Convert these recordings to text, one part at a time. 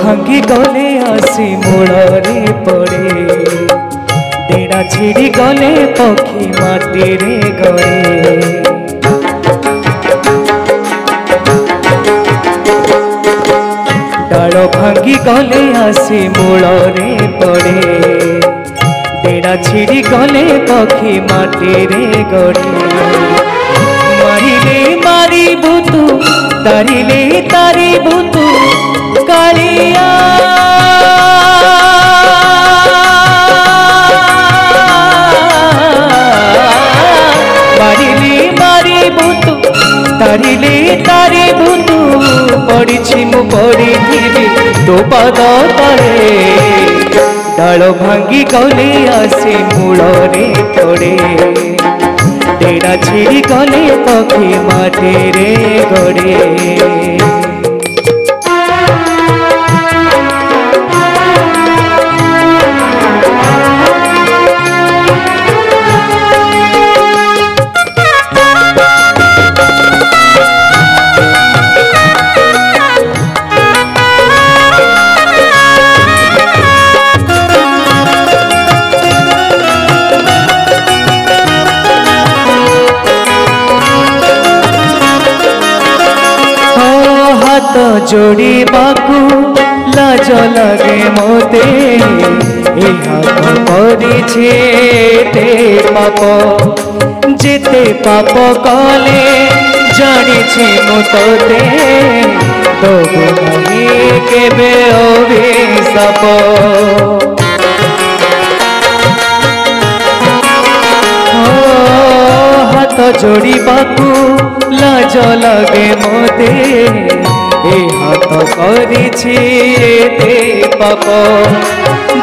भांगी गले आसी मूलरे पड़े डेड़ा छिड़ी गले पक्षी माटी रे गड़े डाल भांगी गले आसी मूलरे पड़े डेड़ा छिड़ी गले पक्षी माटी रे गड़े मारिले मारी भूतु तारिले तारी भूतु कालिया मारिले मारी भूतु तारिले तारी भूतु पड़ी मु पड़ी तो पद तले डाल भांगी गले आसे मूलरे पड़े डेड़ा छिड़ी गले पक्षी माटी रे गड़े जोड़ी बाकू लाज लगे मोते ते पाप जेते पाप कले जानी मुते दबु नहीं केबे अभिशाप हाथ जोड़ी बाकू लाज लगे मोते हाथ करिछि एते पाप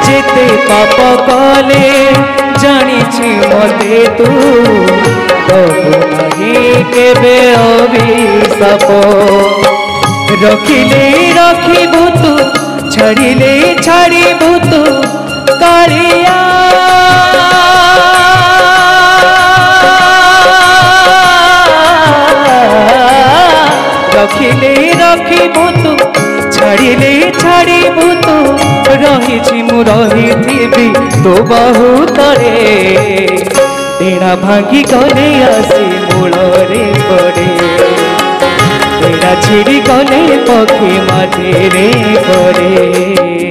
जेते पाप कले जानिछि मते तू दबु नहीं केबे अभिशाप रखिले रखिबु तू छाड़िले छाड़िबु तू कालिया रखिले रखिबु तू छाड़िले छाड़िबु तू रही मु रही तो बाहु तले डेड़ा भांगी गले आसी मूलरे पड़े डेड़ा छिड़ी गले पक्षी माटी रे गड़े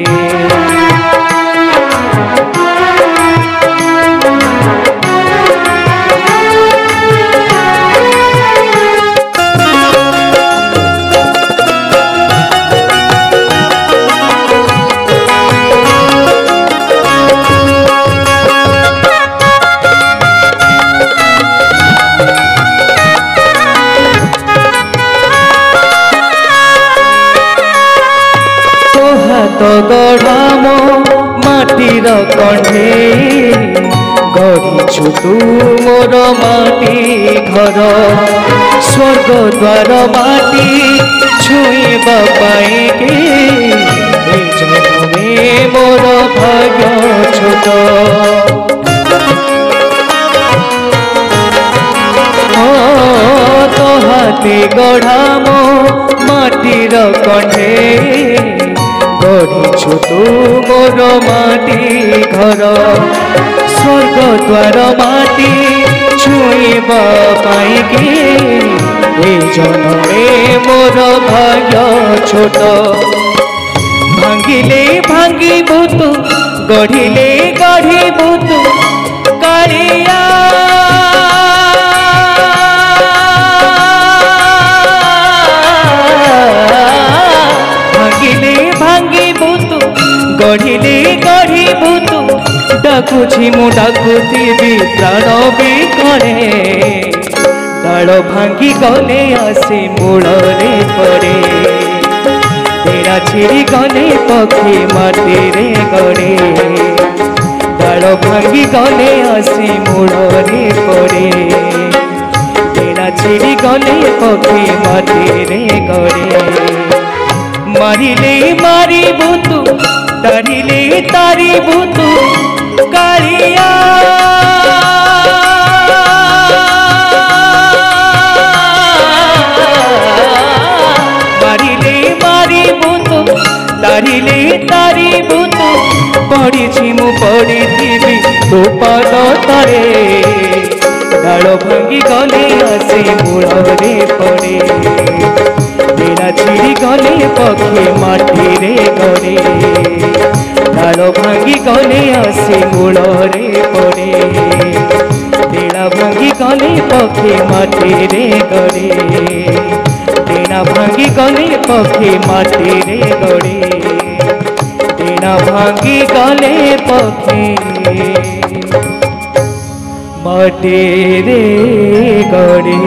तो गढ़ाम माटीर कंढे गढ़ीछु तू मोर माटी घर स्वर्ग द्वार माटी छुईबा पाई जन्मे मोर भाग्य छोट तो हाथी गढ़ाम माटीर कंढे गढ़ीछु तू मोर माटी घर स्वर्ग द्वार माटी छुईबा पाई जन्मे मोर भाग्य छोट भांगिले भांगिबु तू गढ़िले गढ़िबु तू कालिया गढ़िले गढ़िबु तू डाकुछि मु डाकुथिबी प्राण भी करे डाल भांगी गले आसी मूलरे पड़े डेड़ा छिड़ी गले पक्षी माटी रे गड़े डाल भांगी गले आसी मूलरे पड़े डेड़ा छिड़ी गले पक्षी माटी रे गड़े मारिले मारिबु तू तारिले तारिबु तू कालिया मारिले मारिबु तू हारिले तारिबु तू पड़ी मु पड़ी थी तो पाद तले डाल भांगी गले आसे मूल रे पड़े डेरा छिड़ी गले पक्षी माटी रे गड़े डाल भांगी गले आसे मूल रे पड़े डेरा भांगी गले पक्षी माटी रे गड़े डेरा भांगी गले पक्षी माटी रे गड़े डेरा भांगी गले पक्षी माटी रे गड़े।